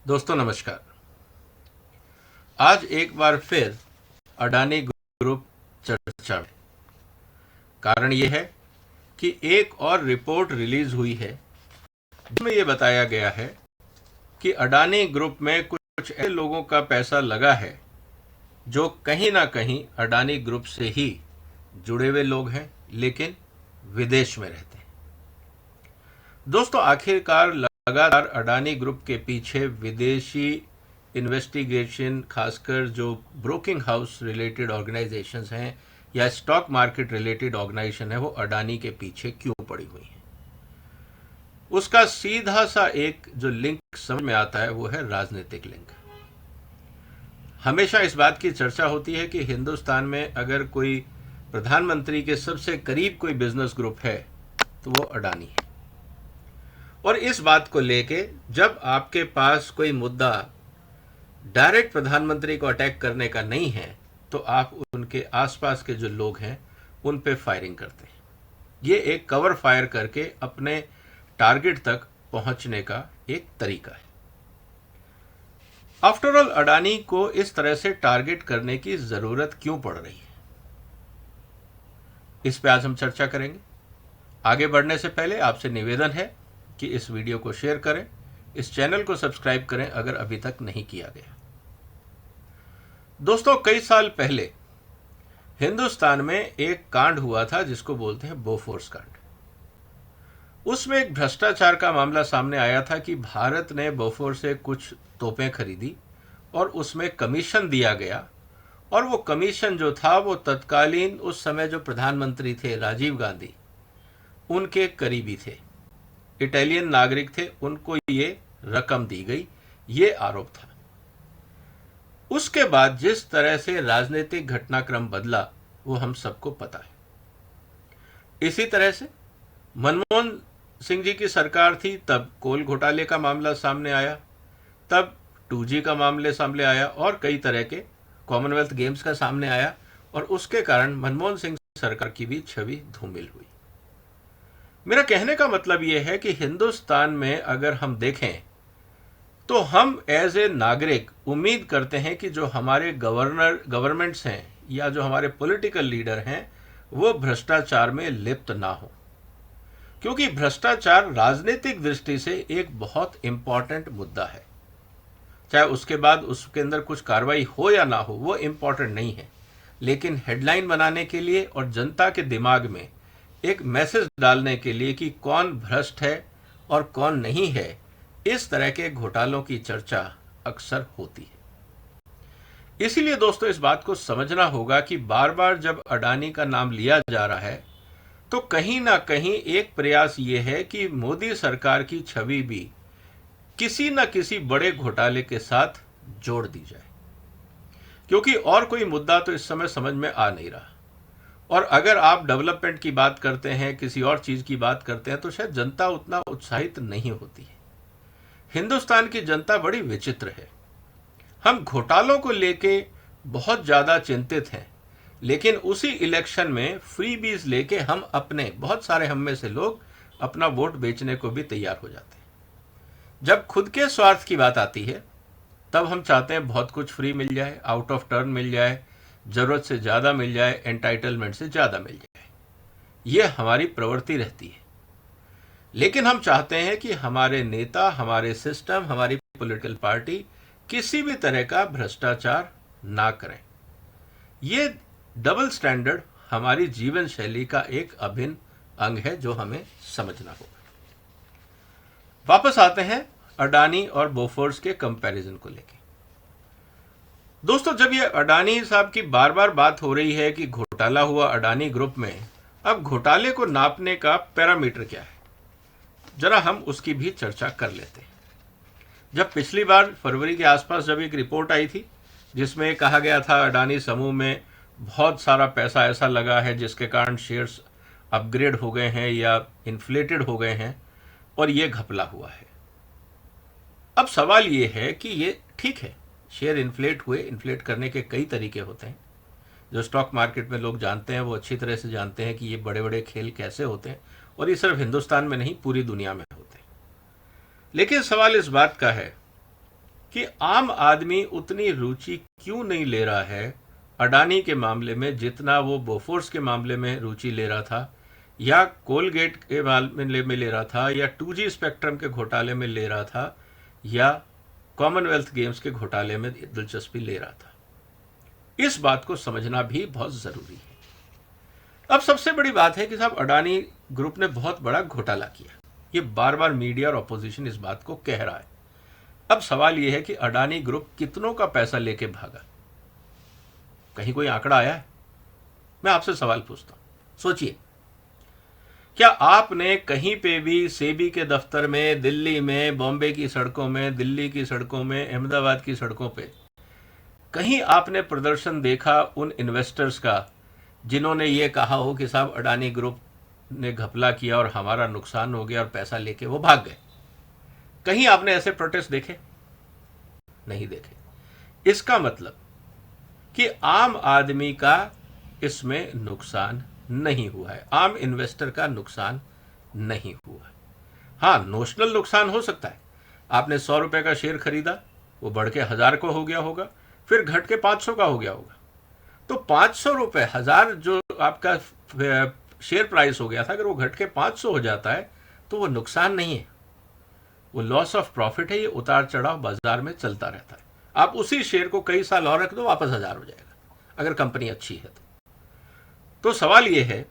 दोस्तों नमस्कार। आज एक बार फिर अडानी ग्रुप चर्चा में। कारण ये है कि एक और रिपोर्ट रिलीज हुई है जिसमें ये बताया गया है कि अडानी ग्रुप में कुछ ऐसे लोगों का पैसा लगा है जो कहीं ना कहीं अडानी ग्रुप से ही जुड़े हुए लोग हैं, लेकिन विदेश में रहते हैं। दोस्तों आखिरकार लगातार अडानी ग्रुप के पीछे विदेशी इन्वेस्टिगेशन, खासकर जो ब्रोकिंग हाउस रिलेटेड ऑर्गेनाइजेशंस हैं या स्टॉक मार्केट रिलेटेड ऑर्गेनाइजेशन है, वो अडानी के पीछे क्यों पड़ी हुई हैं। उसका सीधा सा एक जो लिंक समझ में आता है वो है राजनीतिक लिंक। हमेशा इस बात की चर्चा होती है कि हिंदुस्तान में अगर कोई प्रधानमंत्री के सबसे करीब कोई बिजनेस ग्रुप है तो वो अडानी है। और इस बात को लेके जब आपके पास कोई मुद्दा डायरेक्ट प्रधानमंत्री को अटैक करने का नहीं है तो आप उनके आसपास के जो लोग हैं उन पे फायरिंग करते हैं। ये एक कवर फायर करके अपने टारगेट तक पहुंचने का एक तरीका है। आफ्टर ऑल अडानी को इस तरह से टारगेट करने की जरूरत क्यों पड़ रही है, इस पे आज हम चर्चा करेंगे। आगे बढ़ने से पहले आपसे निवेदन है कि इस वीडियो को शेयर करें, इस चैनल को सब्सक्राइब करें अगर अभी तक नहीं किया गया। दोस्तों कई साल पहले हिंदुस्तान में एक कांड हुआ था जिसको बोलते हैं बोफोर्स कांड। उसमें एक भ्रष्टाचार का मामला सामने आया था कि भारत ने बोफोर्स से कुछ तोपें खरीदी और उसमें कमीशन दिया गया, और वो कमीशन जो था वो तत्कालीन उस समय जो प्रधानमंत्री थे राजीव गांधी, उनके करीबी थे, इटालियन नागरिक थे, उनको ये रकम दी गई, ये आरोप था। उसके बाद जिस तरह से राजनीतिक घटनाक्रम बदला वो हम सबको पता है। इसी तरह से मनमोहन सिंह जी की सरकार थी, तब कोल घोटाले का मामला सामने आया, तब 2G का मामले सामने आया और कई तरह के कॉमनवेल्थ गेम्स का सामने आया, और उसके कारण मनमोहन सिंह सरकार की भी छवि धूमिल हुई। मेरा कहने का मतलब यह है कि हिंदुस्तान में अगर हम देखें तो हम एज ए नागरिक उम्मीद करते हैं कि जो हमारे गवर्नमेंट्स हैं या जो हमारे पॉलिटिकल लीडर हैं वो भ्रष्टाचार में लिप्त ना हो, क्योंकि भ्रष्टाचार राजनीतिक दृष्टि से एक बहुत इंपॉर्टेंट मुद्दा है। चाहे उसके बाद उसके अंदर कुछ कार्रवाई हो या ना हो वो इंपॉर्टेंट नहीं है, लेकिन हेडलाइन बनाने के लिए और जनता के दिमाग में एक मैसेज डालने के लिए कि कौन भ्रष्ट है और कौन नहीं है, इस तरह के घोटालों की चर्चा अक्सर होती है। इसीलिए दोस्तों इस बात को समझना होगा कि बार बार जब अडानी का नाम लिया जा रहा है तो कहीं ना कहीं एक प्रयास ये है कि मोदी सरकार की छवि भी किसी न किसी बड़े घोटाले के साथ जोड़ दी जाए, क्योंकि और कोई मुद्दा तो इस समय समझ में आ नहीं रहा। और अगर आप डेवलपमेंट की बात करते हैं, किसी और चीज की बात करते हैं, तो शायद जनता उतना उत्साहित नहीं होती है। हिंदुस्तान की जनता बड़ी विचित्र है। हम घोटालों को लेके बहुत ज्यादा चिंतित हैं, लेकिन उसी इलेक्शन में फ्री बीज लेके हम अपने बहुत सारे हम में से लोग अपना वोट बेचने को भी तैयार हो जाते हैं। जब खुद के स्वार्थ की बात आती है तब हम चाहते हैं बहुत कुछ फ्री मिल जाए, आउट ऑफ टर्न मिल जाए, जरूरत से ज्यादा मिल जाए, एंटाइटलमेंट से ज्यादा मिल जाए। यह हमारी प्रवृत्ति रहती है। लेकिन हम चाहते हैं कि हमारे नेता, हमारे सिस्टम, हमारी पॉलिटिकल पार्टी किसी भी तरह का भ्रष्टाचार ना करें। ये डबल स्टैंडर्ड हमारी जीवन शैली का एक अभिन्न अंग है जो हमें समझना होगा। वापस आते हैं अडानी और बोफोर्स के कंपैरिजन को लेके। दोस्तों जब ये अडानी साहब की बार बार बात हो रही है कि घोटाला हुआ अडानी ग्रुप में, अब घोटाले को नापने का पैरामीटर क्या है, जरा हम उसकी भी चर्चा कर लेते हैं। जब पिछली बार फरवरी के आसपास जब एक रिपोर्ट आई थी जिसमें कहा गया था अडानी समूह में बहुत सारा पैसा ऐसा लगा है जिसके कारण शेयर्स अपग्रेड हो गए हैं या इन्फ्लेटेड हो गए हैं, और ये घपला हुआ है। अब सवाल ये है कि ये ठीक है, शेयर इन्फ्लेट हुए, इन्फ्लेट करने के कई तरीके होते हैं। जो स्टॉक मार्केट में लोग जानते हैं वो अच्छी तरह से जानते हैं कि ये बड़े बड़े खेल कैसे होते हैं, और ये सिर्फ हिंदुस्तान में नहीं पूरी दुनिया में होते हैं। लेकिन सवाल इस बात का है कि आम आदमी उतनी रुचि क्यों नहीं ले रहा है अडानी के मामले में जितना वो बोफोर्स के मामले में रुचि ले रहा था, या कोलगेट के मामले में ले रहा था, या 2G स्पेक्ट्रम के घोटाले में ले रहा था, या कॉमनवेल्थ गेम्स के घोटाले में दिलचस्पी ले रहा था। इस बात को समझना भी बहुत जरूरी है। अब सबसे बड़ी बात है कि साहब अडानी ग्रुप ने बहुत बड़ा घोटाला किया। ये बार बार मीडिया और अपोजिशन इस बात को कह रहा है। अब सवाल यह है कि अडानी ग्रुप कितनों का पैसा लेके भागा? कहीं कोई आंकड़ा आया है? मैं आपसे सवाल पूछता हूं, सोचिए, क्या आपने कहीं पे भी सेबी के दफ्तर में, दिल्ली में, बॉम्बे की सड़कों में, दिल्ली की सड़कों में, अहमदाबाद की सड़कों पे कहीं आपने प्रदर्शन देखा उन इन्वेस्टर्स का जिन्होंने ये कहा हो कि साहब अडानी ग्रुप ने घपला किया और हमारा नुकसान हो गया और पैसा लेके वो भाग गए? कहीं आपने ऐसे प्रोटेस्ट देखे? नहीं देखे। इसका मतलब कि आम आदमी का इसमें नुकसान नहीं हुआ है, आम इन्वेस्टर का नुकसान नहीं हुआ है। हाँ, नोशनल नुकसान हो सकता है। आपने 100 रुपए का शेयर खरीदा, वो बढ़ के 1000 को हो गया होगा, फिर घट के 500 का हो गया होगा। तो 500 रुपए, 1000 जो आपका शेयर प्राइस हो गया था, अगर वो घट के 500 हो जाता है तो वो नुकसान नहीं है, वो लॉस ऑफ प्रॉफिट है। ये उतार चढ़ाव बाजार में चलता रहता है। आप उसी शेयर को कई साल और रख दो, वापस 1000 हो जाएगा अगर कंपनी अच्छी है तो सवाल ये है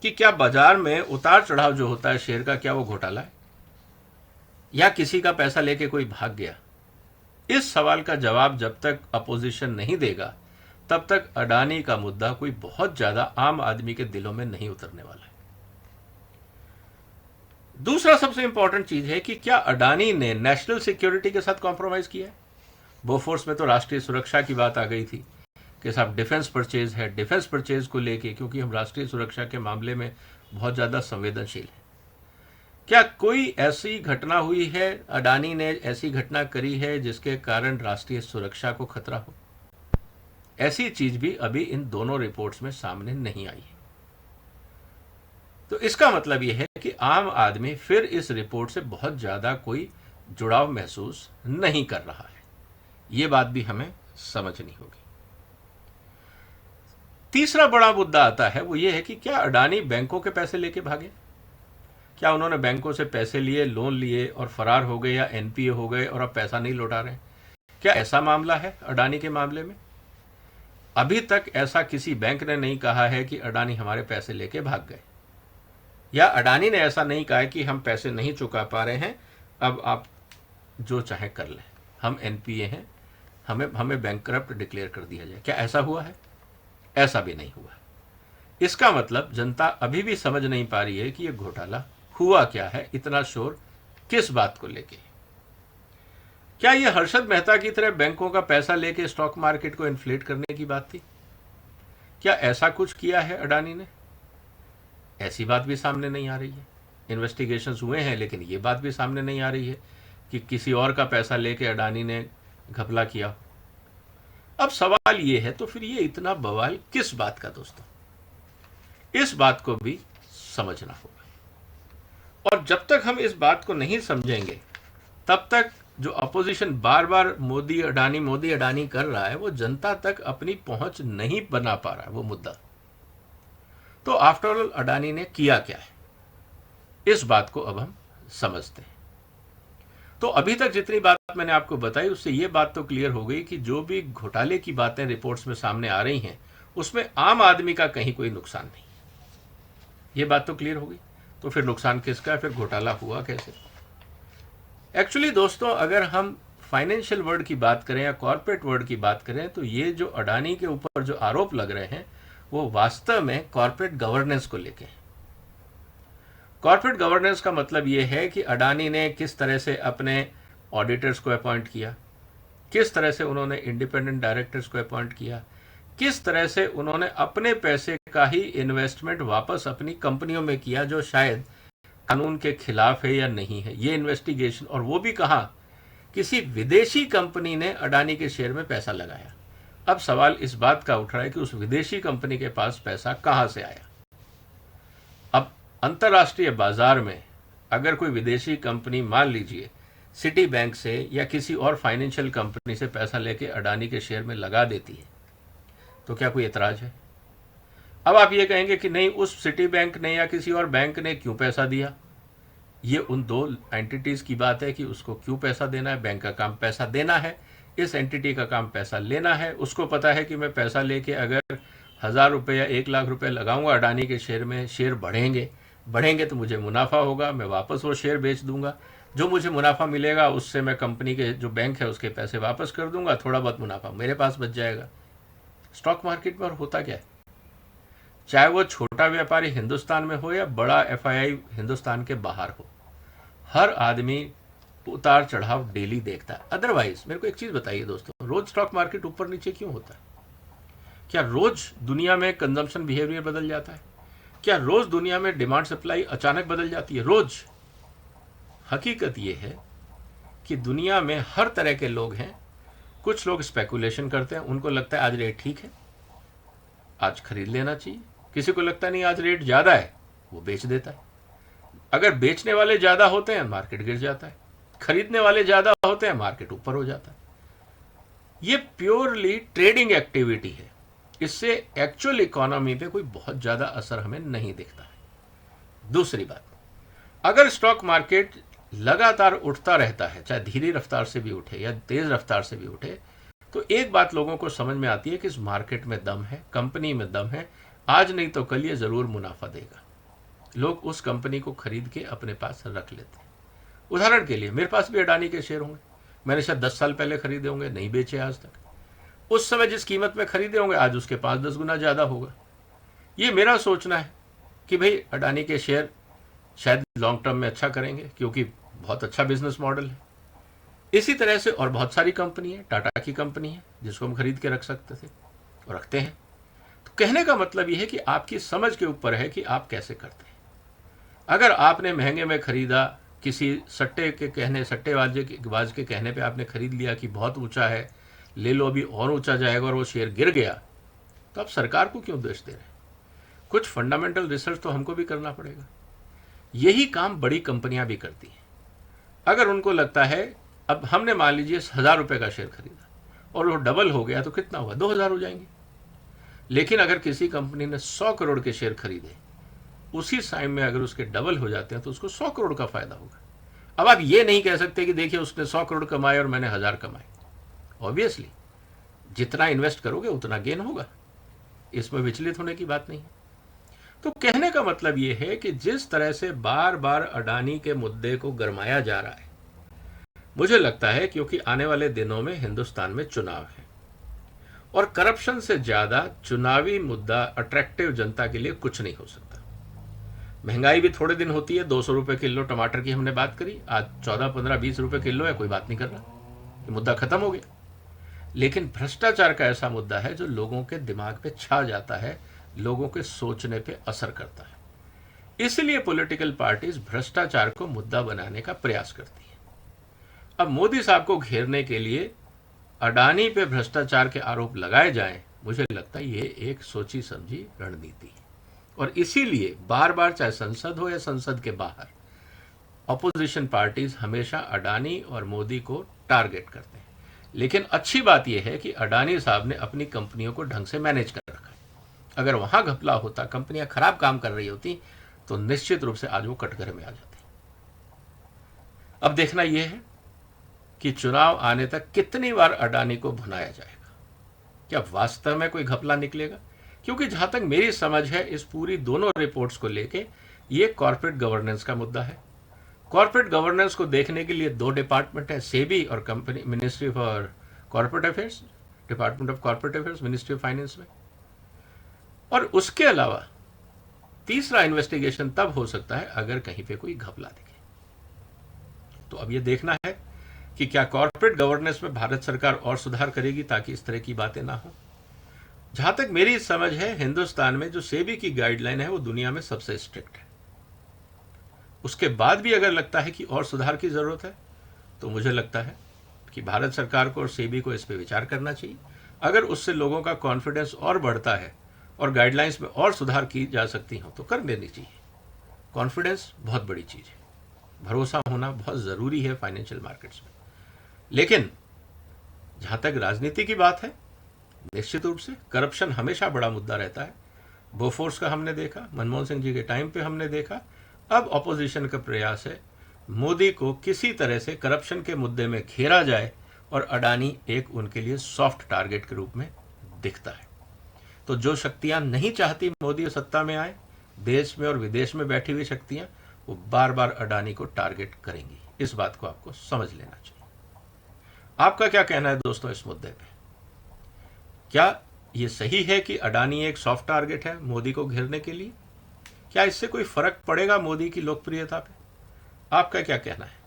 कि क्या बाजार में उतार चढ़ाव जो होता है शेयर का, क्या वो घोटाला है या किसी का पैसा लेके कोई भाग गया? इस सवाल का जवाब जब तक अपोजिशन नहीं देगा तब तक अडानी का मुद्दा कोई बहुत ज्यादा आम आदमी के दिलों में नहीं उतरने वाला है। दूसरा सबसे इंपॉर्टेंट चीज है कि क्या अडानी ने नेशनल सिक्योरिटी के साथ कॉम्प्रोमाइज किया है? बोफोर्स में तो राष्ट्रीय सुरक्षा की बात आ गई थी कि साहब डिफेंस परचेज है, डिफेंस परचेज को लेके, क्योंकि हम राष्ट्रीय सुरक्षा के मामले में बहुत ज़्यादा संवेदनशील हैं। क्या कोई ऐसी घटना हुई है, अडानी ने ऐसी घटना करी है जिसके कारण राष्ट्रीय सुरक्षा को खतरा हो? ऐसी चीज भी अभी इन दोनों रिपोर्ट्स में सामने नहीं आई है। तो इसका मतलब यह है कि आम आदमी फिर इस रिपोर्ट से बहुत ज्यादा कोई जुड़ाव महसूस नहीं कर रहा है। यह बात भी हमें समझनी होगी। तीसरा बड़ा मुद्दा आता है, वो ये है कि क्या अडानी बैंकों के पैसे लेके भागे? क्या उन्होंने बैंकों से पैसे लिए, लोन लिए और फरार हो गए, या एनपीए हो गए और अब पैसा नहीं लौटा रहे? क्या ऐसा मामला है अडानी के मामले में? अभी तक ऐसा किसी बैंक ने नहीं कहा है कि अडानी हमारे पैसे लेके भाग गए, या अडानी ने ऐसा नहीं कहा है कि हम पैसे नहीं चुका पा रहे हैं, अब आप जो चाहे कर लें, हम एनपीए हैं, हमें बैंकरप्ट डिक्लेयर कर दिया जाए। क्या ऐसा हुआ है? ऐसा भी नहीं हुआ। इसका मतलब जनता अभी भी समझ नहीं पा रही है कि यह घोटाला हुआ क्या है, इतना शोर किस बात को लेके? क्या यह हर्षद मेहता की तरह बैंकों का पैसा लेके स्टॉक मार्केट को इन्फ्लेट करने की बात थी? क्या ऐसा कुछ किया है अडानी ने? ऐसी बात भी सामने नहीं आ रही है। इन्वेस्टिगेशंस हुए हैं, लेकिन ये बात भी सामने नहीं आ रही है कि किसी और का पैसा लेके अडानी ने घपला किया। अब सवाल ये है, तो फिर ये इतना बवाल किस बात का दोस्तों? इस बात को भी समझना होगा। और जब तक हम इस बात को नहीं समझेंगे तब तक जो अपोजिशन बार बार मोदी अडानी कर रहा है, वो जनता तक अपनी पहुंच नहीं बना पा रहा है वो मुद्दा। तो आफ्टर ऑल अडानी ने किया क्या है, इस बात को अब हम समझते हैं। तो अभी तक जितनी बात मैंने आपको बताई उससे ये बात तो क्लियर हो गई कि जो भी घोटाले की बातें रिपोर्ट्स में सामने आ रही हैं उसमें आम आदमी का कहीं कोई नुकसान नहीं। ये बात तो क्लियर हो गई। तो फिर नुकसान किसका है, फिर घोटाला हुआ कैसे? एक्चुअली दोस्तों, अगर हम फाइनेंशियल वर्ल्ड की बात करें या कॉर्पोरेट वर्ल्ड की बात करें, तो ये जो अडानी के ऊपर जो आरोप लग रहे हैं वो वास्तव में कॉर्पोरेट गवर्नेंस को लेके हैं। कॉर्पोरेट गवर्नेंस का मतलब ये है कि अडानी ने किस तरह से अपने ऑडिटर्स को अपॉइंट किया, किस तरह से उन्होंने इंडिपेंडेंट डायरेक्टर्स को अपॉइंट किया, किस तरह से उन्होंने अपने पैसे का ही इन्वेस्टमेंट वापस अपनी कंपनियों में किया जो शायद कानून के खिलाफ है या नहीं है, ये इन्वेस्टिगेशन। और वो भी कहाँ, किसी विदेशी कंपनी ने अडानी के शेयर में पैसा लगाया। अब सवाल इस बात का उठ रहा है कि उस विदेशी कंपनी के पास पैसा कहाँ से आया। अब अंतर्राष्ट्रीय बाजार में अगर कोई विदेशी कंपनी, मान लीजिए सिटी बैंक से या किसी और फाइनेंशियल कंपनी से पैसा लेके अडानी के शेयर में लगा देती है, तो क्या कोई एतराज है? अब आप ये कहेंगे कि नहीं, उस सिटी बैंक ने या किसी और बैंक ने क्यों पैसा दिया। ये उन दो एंटिटीज़ की बात है कि उसको क्यों पैसा देना है। बैंक का काम पैसा देना है, इस एंटिटी का काम पैसा लेना है। उसको पता है कि मैं पैसा लेके अगर 1000 रुपये या 1 लाख रुपए लगाऊंगा अडानी के शेयर में, शेयर बढ़ेंगे तो मुझे मुनाफा होगा, मैं वापस वो शेयर बेच दूंगा, जो मुझे मुनाफा मिलेगा उससे मैं कंपनी के जो बैंक है उसके पैसे वापस कर दूंगा, थोड़ा बहुत मुनाफा मेरे पास बच जाएगा। स्टॉक मार्केट में होता क्या है, चाहे वो छोटा व्यापारी हिंदुस्तान में हो या बड़ा एफआईआई हिंदुस्तान के बाहर हो, हर आदमी उतार चढ़ाव डेली देखता है। अदरवाइज मेरे को एक चीज़ बताइए दोस्तों, रोज स्टॉक मार्केट ऊपर नीचे क्यों होता है? क्या रोज दुनिया में कंजम्पशन बिहेवियर बदल जाता है? क्या रोज दुनिया में डिमांड सप्लाई अचानक बदल जाती है? रोज? हकीकत यह है कि दुनिया में हर तरह के लोग हैं। कुछ लोग स्पेकुलेशन करते हैं, उनको लगता है आज रेट ठीक है, आज खरीद लेना चाहिए। किसी को लगता नहीं आज रेट ज़्यादा है, वो बेच देता है। अगर बेचने वाले ज़्यादा होते हैं मार्केट गिर जाता है, खरीदने वाले ज़्यादा होते हैं मार्केट ऊपर हो जाता है। ये प्योरली ट्रेडिंग एक्टिविटी है, इससे एक्चुअल इकोनॉमी पे कोई बहुत ज़्यादा असर हमें नहीं दिखता है। दूसरी बात, अगर स्टॉक मार्केट लगातार उठता रहता है, चाहे धीरे रफ्तार से भी उठे या तेज रफ्तार से भी उठे, तो एक बात लोगों को समझ में आती है कि इस मार्केट में दम है, कंपनी में दम है, आज नहीं तो कल ये ज़रूर मुनाफा देगा। लोग उस कंपनी को खरीद के अपने पास रख लेते हैं। उदाहरण के लिए मेरे पास भी अडानी के शेयर होंगे, मैंने शायद 10 साल पहले खरीदे होंगे, नहीं बेचे आज तक। उस समय जिस कीमत में खरीदे होंगे आज उसके 5-10 गुना ज़्यादा होगा। ये मेरा सोचना है कि भाई अडानी के शेयर शायद लॉन्ग टर्म में अच्छा करेंगे, क्योंकि बहुत अच्छा बिजनेस मॉडल है। इसी तरह से और बहुत सारी कंपनी है, टाटा की कंपनी है जिसको हम खरीद के रख सकते थे और रखते हैं। तो कहने का मतलब ये है कि आपकी समझ के ऊपर है कि आप कैसे करते हैं। अगर आपने महंगे में खरीदा, किसी सट्टेबाज के कहने पे आपने खरीद लिया कि बहुत ऊंचा है, ले लो अभी और ऊंचा जाएगा, और वो शेयर गिर गया, तो आप सरकार को क्यों दोष दे रहे हैं? कुछ फंडामेंटल रिसर्च तो हमको भी करना पड़ेगा। यही काम बड़ी कंपनियां भी करती हैं। अगर उनको लगता है, अब हमने मान लीजिए 1000 रुपये का शेयर खरीदा और वो डबल हो गया, तो कितना हुआ? 2000 हो जाएंगे। लेकिन अगर किसी कंपनी ने 100 करोड़ के शेयर खरीदे, उसी टाइम में अगर उसके डबल हो जाते हैं तो उसको 100 करोड़ का फायदा होगा। अब आप ये नहीं कह सकते कि देखिए उसने 100 करोड़ कमाए और मैंने 1000 कमाए। ऑब्वियसली जितना इन्वेस्ट करोगे उतना गेन होगा, इसमें विचलित होने की बात नहीं है। तो कहने का मतलब ये है कि जिस तरह से बार बार अडानी के मुद्दे को गरमाया जा रहा है, मुझे लगता है क्योंकि आने वाले दिनों में हिंदुस्तान में चुनाव है और करप्शन से ज़्यादा चुनावी मुद्दा अट्रैक्टिव जनता के लिए कुछ नहीं हो सकता। महंगाई भी थोड़े दिन होती है, 200 रुपये किलो टमाटर की हमने बात करी, आज 14, 15, 20 रुपये किलो है, कोई बात नहीं कर रहा, ये मुद्दा खत्म हो गया। लेकिन भ्रष्टाचार का ऐसा मुद्दा है जो लोगों के दिमाग पे छा जाता है, लोगों के सोचने पे असर करता है। इसलिए पॉलिटिकल पार्टीज भ्रष्टाचार को मुद्दा बनाने का प्रयास करती है। अब मोदी साहब को घेरने के लिए अडानी पे भ्रष्टाचार के आरोप लगाए जाएं, मुझे लगता है ये एक सोची समझी रणनीति है। और इसीलिए बार बार चाहे संसद हो या संसद के बाहर, अपोजिशन पार्टीज हमेशा अडानी और मोदी को टारगेट करते हैं। लेकिन अच्छी बात यह है कि अडानी साहब ने अपनी कंपनियों को ढंग से मैनेज कर रखा है। अगर वहां घपला होता, कंपनियां खराब काम कर रही होती, तो निश्चित रूप से आज वो कटघरे में आ जाती। अब देखना यह है कि चुनाव आने तक कितनी बार अडानी को भुनाया जाएगा, क्या वास्तव में कोई घपला निकलेगा? क्योंकि जहां तक मेरी समझ है, इस पूरी दोनों रिपोर्ट्स को लेके ये कॉर्पोरेट गवर्नेंस का मुद्दा है। कॉर्पोरेट गवर्नेंस को देखने के लिए 2 डिपार्टमेंट है, सेबी और company ministry for corporate affairs, department of corporate affairs, ministry of finance में। और उसके अलावा तीसरा इन्वेस्टिगेशन तब हो सकता है अगर कहीं पे कोई घपला दिखे। तो अब ये देखना है कि क्या कॉर्पोरेट गवर्नेंस में भारत सरकार और सुधार करेगी ताकि इस तरह की बातें ना हो। जहां तक मेरी समझ है, हिंदुस्तान में जो सेबी की गाइडलाइन है वो दुनिया में सबसे स्ट्रिक्ट है। उसके बाद भी अगर लगता है कि और सुधार की जरूरत है, तो मुझे लगता है कि भारत सरकार को और सेबी को इस पर विचार करना चाहिए। अगर उससे लोगों का कॉन्फिडेंस और बढ़ता है और गाइडलाइंस में और सुधार की जा सकती हो तो कर देनी चाहिए। कॉन्फिडेंस बहुत बड़ी चीज़ है। भरोसा होना बहुत ज़रूरी है फाइनेंशियल मार्केट्स में। लेकिन जहाँ तक राजनीति की बात है, निश्चित रूप से करप्शन हमेशा बड़ा मुद्दा रहता है। बोफोर्स का हमने देखा, मनमोहन सिंह जी के टाइम पे हमने देखा। अब ऑपोजिशन का प्रयास है मोदी को किसी तरह से करप्शन के मुद्दे में घेरा जाए, और अडानी एक उनके लिए सॉफ्ट टारगेट के रूप में दिखता है। तो जो शक्तियां नहीं चाहती मोदी सत्ता में आए, देश में और विदेश में बैठी हुई शक्तियां, वो बार बार अडानी को टारगेट करेंगी। इस बात को आपको समझ लेना चाहिए। आपका क्या कहना है दोस्तों इस मुद्दे पे? क्या ये सही है कि अडानी एक सॉफ्ट टारगेट है मोदी को घेरने के लिए? क्या इससे कोई फर्क पड़ेगा मोदी की लोकप्रियता पे? आपका क्या कहना है?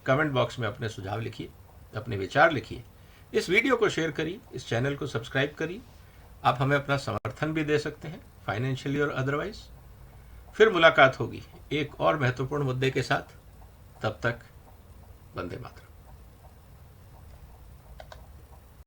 कमेंट बॉक्स में अपने सुझाव लिखिए, अपने विचार लिखिए। इस वीडियो को शेयर करिए, इस चैनल को सब्सक्राइब करिए। आप हमें अपना समर्थन भी दे सकते हैं, फाइनेंशियली और अदरवाइज। फिर मुलाकात होगी एक और महत्वपूर्ण मुद्दे के साथ। तब तक वंदे मातरम।